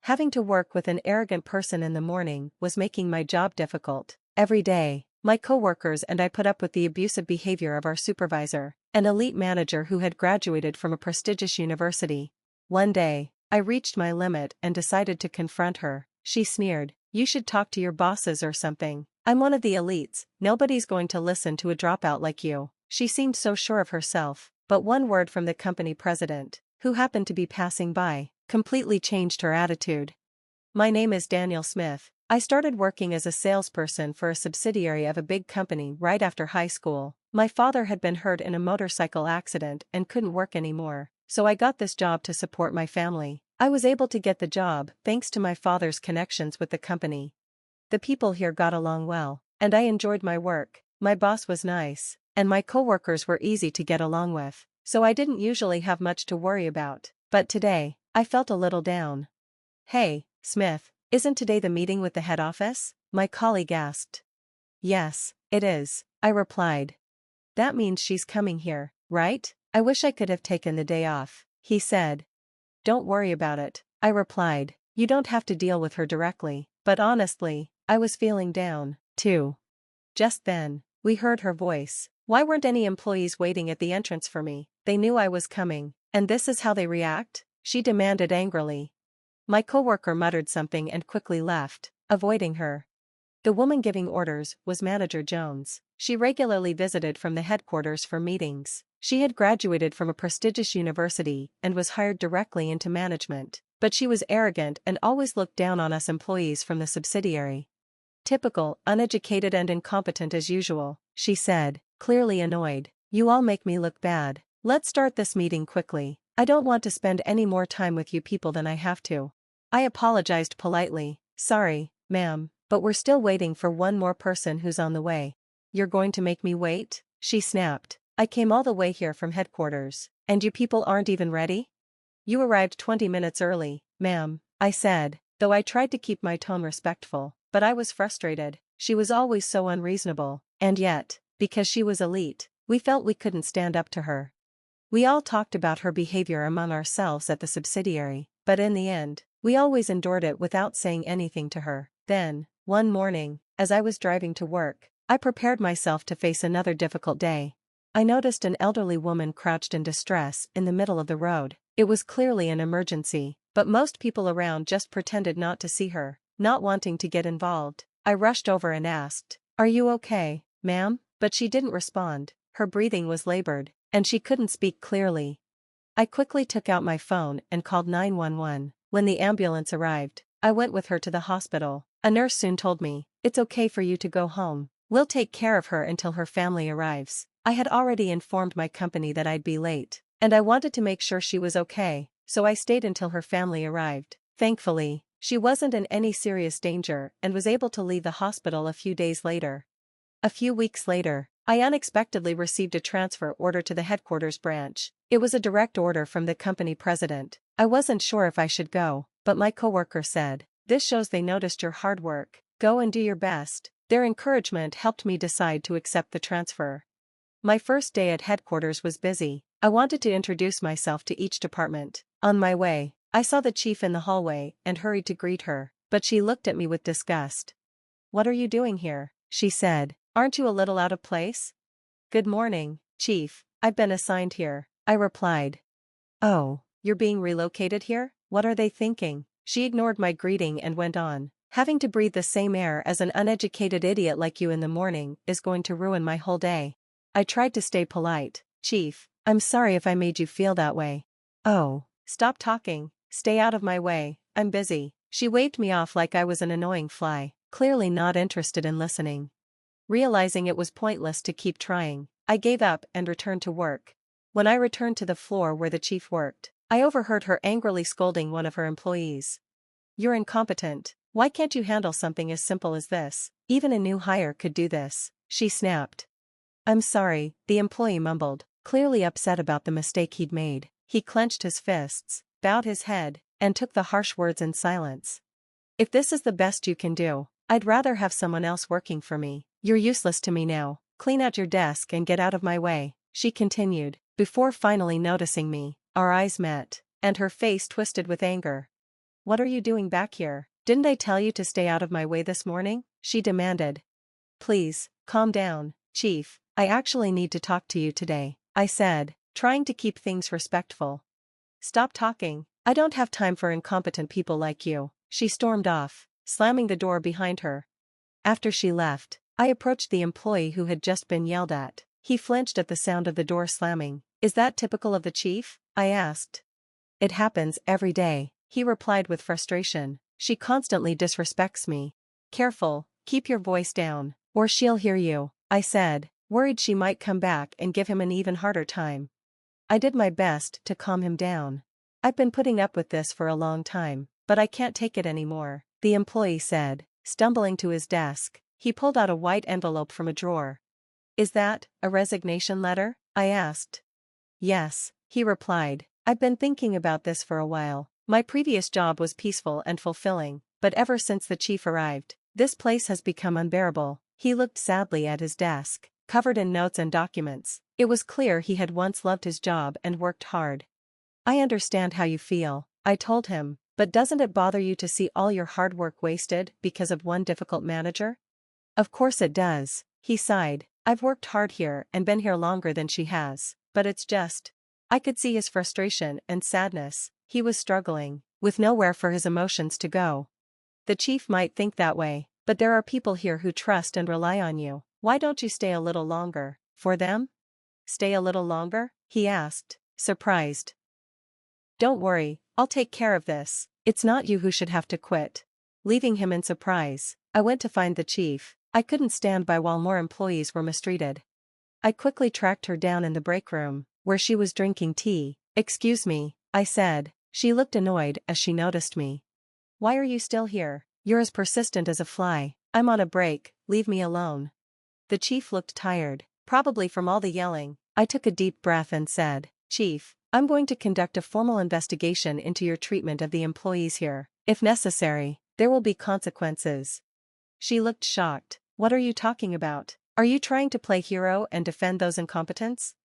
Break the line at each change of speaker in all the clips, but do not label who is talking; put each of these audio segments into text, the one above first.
Having to work with an arrogant person in the morning was making my job difficult. Every day, my coworkers and I put up with the abusive behavior of our supervisor, an elite manager who had graduated from a prestigious university. One day, I reached my limit and decided to confront her. She sneered, "You should talk to your bosses or something. I'm one of the elites, nobody's going to listen to a dropout like you." She seemed so sure of herself, but one word from the company president, who happened to be passing by, completely changed her attitude. "My name is Daniel Smith. I started working as a salesperson for a subsidiary of a big company right after high school. My father had been hurt in a motorcycle accident and couldn't work anymore, so I got this job to support my family. I was able to get the job thanks to my father's connections with the company. The people here got along well, and I enjoyed my work. My boss was nice, and my coworkers were easy to get along with, so I didn't usually have much to worry about. But today, I felt a little down." "Hey, Smith, isn't today the meeting with the head office?" my colleague asked. "Yes, it is," I replied. "That means she's coming here, right? I wish I could have taken the day off," he said. "Don't worry about it," I replied. "You don't have to deal with her directly." But honestly, I was feeling down, too. Just then, we heard her voice. Why weren't any employees waiting at the entrance for me? They knew I was coming, and this is how they react? She demanded angrily. My coworker muttered something and quickly left, avoiding her. The woman giving orders was Manager Jones. She regularly visited from the headquarters for meetings. She had graduated from a prestigious university and was hired directly into management, but she was arrogant and always looked down on us employees from the subsidiary. "Typical, uneducated and incompetent as usual," she said, clearly annoyed. "You all make me look bad. Let's start this meeting quickly. I don't want to spend any more time with you people than I have to." I apologized politely. "Sorry, ma'am, but we're still waiting for one more person who's on the way." "You're going to make me wait?" she snapped. "I came all the way here from headquarters, and you people aren't even ready?" "You arrived 20 minutes early, ma'am," I said, though I tried to keep my tone respectful, but I was frustrated. She was always so unreasonable, and yet, because she was elite, we felt we couldn't stand up to her. We all talked about her behavior among ourselves at the subsidiary, but in the end, we always endured it without saying anything to her. Then, one morning, as I was driving to work, I prepared myself to face another difficult day. I noticed an elderly woman crouched in distress in the middle of the road. It was clearly an emergency, but most people around just pretended not to see her, not wanting to get involved. I rushed over and asked, "Are you okay, ma'am?" But she didn't respond. Her breathing was labored, and she couldn't speak clearly. I quickly took out my phone and called 911. When the ambulance arrived, I went with her to the hospital. A nurse soon told me, "It's okay for you to go home. We'll take care of her until her family arrives." I had already informed my company that I'd be late, and I wanted to make sure she was okay, so I stayed until her family arrived. Thankfully, she wasn't in any serious danger and was able to leave the hospital a few days later. A few weeks later, I unexpectedly received a transfer order to the headquarters branch. It was a direct order from the company president. I wasn't sure if I should go, but my coworker said, "This shows they noticed your hard work. Go and do your best." Their encouragement helped me decide to accept the transfer. My first day at headquarters was busy. I wanted to introduce myself to each department. On my way, I saw the chief in the hallway and hurried to greet her, but she looked at me with disgust. "What are you doing here?" she said. "Aren't you a little out of place?" "Good morning, Chief. I've been assigned here," I replied. "Oh, you're being relocated here? What are they thinking?" She ignored my greeting and went on. "Having to breathe the same air as an uneducated idiot like you in the morning is going to ruin my whole day." I tried to stay polite. "Chief, I'm sorry if I made you feel that way." "Oh, stop talking. Stay out of my way. I'm busy." She waved me off like I was an annoying fly, clearly not interested in listening. Realizing it was pointless to keep trying, I gave up and returned to work. When I returned to the floor where the chief worked, I overheard her angrily scolding one of her employees. "You're incompetent. Why can't you handle something as simple as this? Even a new hire could do this," she snapped. "I'm sorry," the employee mumbled, clearly upset about the mistake he'd made. He clenched his fists, bowed his head, and took the harsh words in silence. "If this is the best you can do, I'd rather have someone else working for me. You're useless to me now. Clean out your desk and get out of my way," she continued, before finally noticing me. Our eyes met, and her face twisted with anger. what are you doing back here? Didn't I tell you to stay out of my way this morning? She demanded. Please, calm down, Chief, I actually need to talk to you today, I said, trying to keep things respectful. Stop talking, I don't have time for incompetent people like you, she stormed off, slamming the door behind her. After she left, I approached the employee who had just been yelled at. He flinched at the sound of the door slamming. Is that typical of the chief? I asked. It happens every day, he replied with frustration. She constantly disrespects me. Careful, keep your voice down, or she'll hear you, I said, worried she might come back and give him an even harder time. I did my best to calm him down. I've been putting up with this for a long time, but I can't take it anymore, the employee said, stumbling to his desk. He pulled out a white envelope from a drawer. Is that a resignation letter? I asked. Yes, he replied. I've been thinking about this for a while. My previous job was peaceful and fulfilling, but ever since the chief arrived, this place has become unbearable. He looked sadly at his desk, covered in notes and documents. It was clear he had once loved his job and worked hard. I understand how you feel, I told him, but doesn't it bother you to see all your hard work wasted because of one difficult manager? Of course it does, he sighed. I've worked hard here and been here longer than she has, but it's just. I could see his frustration and sadness. He was struggling, with nowhere for his emotions to go. The chief might think that way, but there are people here who trust and rely on you. Why don't you stay a little longer, for them? Stay a little longer? He asked, surprised. Don't worry, I'll take care of this. It's not you who should have to quit. Leaving him in surprise, I went to find the chief. I couldn't stand by while more employees were mistreated. I quickly tracked her down in the break room, where she was drinking tea. Excuse me, I said. She looked annoyed as she noticed me. Why are you still here? You're as persistent as a fly. I'm on a break, leave me alone. The chief looked tired, probably from all the yelling. I took a deep breath and said, Chief, I'm going to conduct a formal investigation into your treatment of the employees here. If necessary, there will be consequences. She looked shocked. What are you talking about? Are you trying to play hero and defend those incompetents?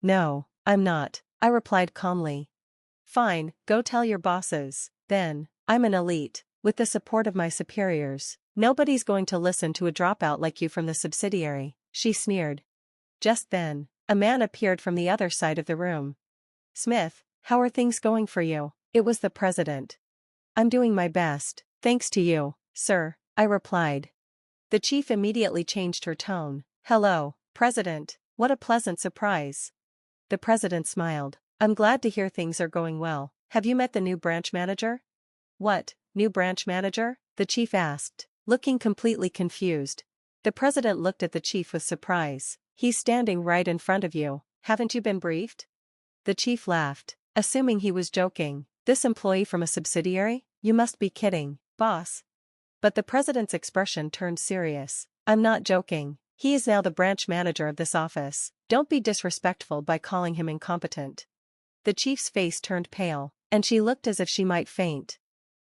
No, I'm not, I replied calmly. Fine, go tell your bosses. Then, I'm an elite, with the support of my superiors. Nobody's going to listen to a dropout like you from the subsidiary, she sneered. Just then, a man appeared from the other side of the room. Smith, how are things going for you? It was the president. I'm doing my best, thanks to you, sir, I replied. The chief immediately changed her tone. Hello, President, what a pleasant surprise. The president smiled. I'm glad to hear things are going well. Have you met the new branch manager? What, new branch manager? The chief asked, looking completely confused. The president looked at the chief with surprise. He's standing right in front of you. Haven't you been briefed? The chief laughed, assuming he was joking. This employee from a subsidiary? You must be kidding, boss. But the president's expression turned serious. I'm not joking. He is now the branch manager of this office. Don't be disrespectful by calling him incompetent. The chief's face turned pale, and she looked as if she might faint.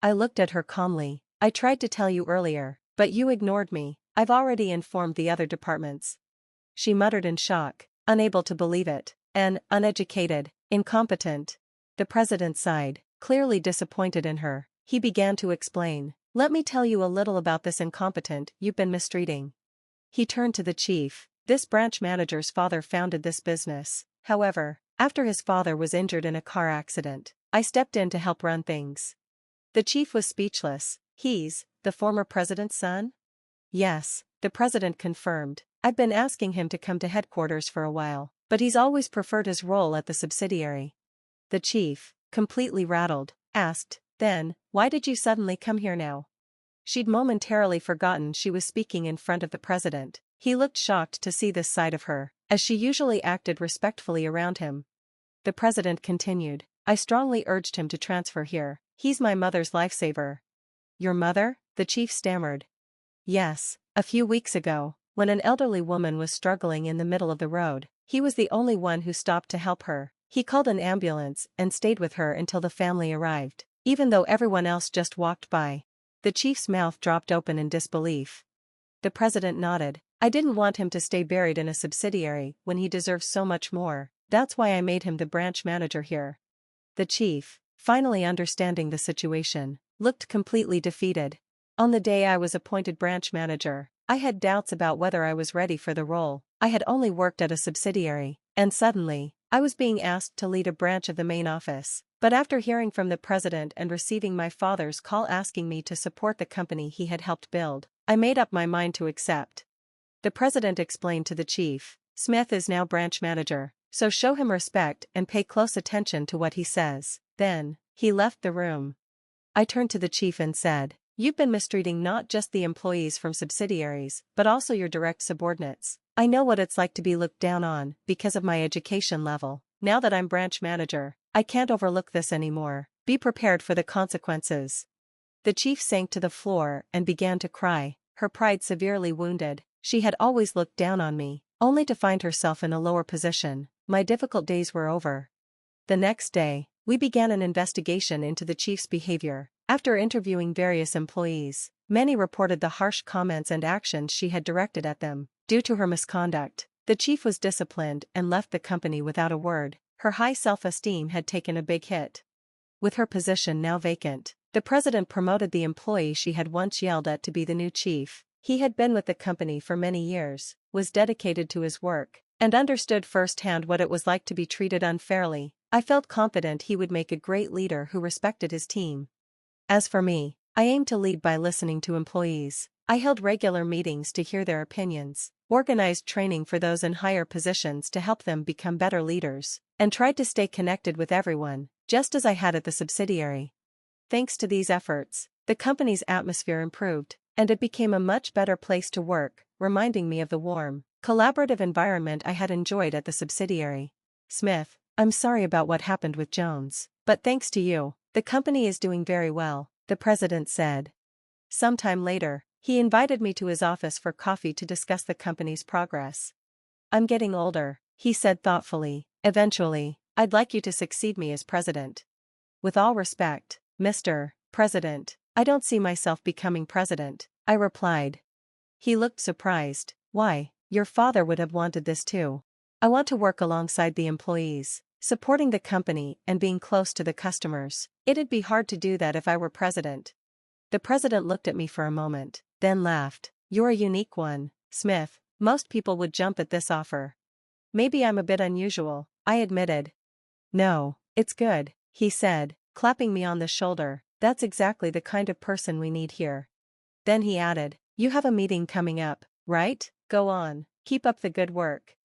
I looked at her calmly. I tried to tell you earlier, but you ignored me. I've already informed the other departments. She muttered in shock, unable to believe it. An uneducated, incompetent. The president sighed, clearly disappointed in her. He began to explain. Let me tell you a little about this incompetent you've been mistreating. He turned to the chief. This branch manager's father founded this business. However, after his father was injured in a car accident, I stepped in to help run things. The chief was speechless. He's the former president's son? Yes, the president confirmed. I've been asking him to come to headquarters for a while, but he's always preferred his role at the subsidiary. The chief, completely rattled, asked, Then, why did you suddenly come here now? She'd momentarily forgotten she was speaking in front of the president. He looked shocked to see this side of her, as she usually acted respectfully around him. The president continued, I strongly urged him to transfer here. He's my mother's lifesaver. Your mother? The chief stammered. Yes, a few weeks ago, when an elderly woman was struggling in the middle of the road, he was the only one who stopped to help her. He called an ambulance and stayed with her until the family arrived, even though everyone else just walked by. The chief's mouth dropped open in disbelief. The president nodded. I didn't want him to stay buried in a subsidiary when he deserves so much more. That's why I made him the branch manager here. The chief, finally understanding the situation, looked completely defeated. On the day I was appointed branch manager, I had doubts about whether I was ready for the role. I had only worked at a subsidiary, and suddenly, I was being asked to lead a branch of the main office. But after hearing from the president and receiving my father's call asking me to support the company he had helped build, I made up my mind to accept. The president explained to the chief, "Smith is now branch manager, so show him respect and pay close attention to what he says." Then, he left the room. I turned to the chief and said, "You've been mistreating not just the employees from subsidiaries, but also your direct subordinates. I know what it's like to be looked down on because of my education level. Now that I'm branch manager, I can't overlook this anymore. Be prepared for the consequences." The chief sank to the floor and began to cry, her pride severely wounded. She had always looked down on me, only to find herself in a lower position. My difficult days were over. The next day, we began an investigation into the chief's behavior. After interviewing various employees, many reported the harsh comments and actions she had directed at them. Due to her misconduct, the chief was disciplined and left the company without a word. Her high self-esteem had taken a big hit. With her position now vacant, the president promoted the employee she had once yelled at to be the new chief. He had been with the company for many years, was dedicated to his work, and understood firsthand what it was like to be treated unfairly. I felt confident he would make a great leader who respected his team. As for me, I aimed to lead by listening to employees. I held regular meetings to hear their opinions, organized training for those in higher positions to help them become better leaders, and tried to stay connected with everyone, just as I had at the subsidiary. Thanks to these efforts, the company's atmosphere improved, and it became a much better place to work, reminding me of the warm, collaborative environment I had enjoyed at the subsidiary. "Smith, I'm sorry about what happened with Jones, but thanks to you, the company is doing very well," the president said. Sometime later, he invited me to his office for coffee to discuss the company's progress. "I'm getting older," he said thoughtfully. "Eventually, I'd like you to succeed me as president." "With all respect, Mr. President, I don't see myself becoming president," I replied. He looked surprised. "Why, your father would have wanted this too." "I want to work alongside the employees, supporting the company and being close to the customers. It'd be hard to do that if I were president." The president looked at me for a moment, then laughed. "You're a unique one, Smith. Most people would jump at this offer." "Maybe I'm a bit unusual," I admitted. "No, it's good," he said, clapping me on the shoulder. "That's exactly the kind of person we need here." Then he added, "You have a meeting coming up, right? Go on, keep up the good work."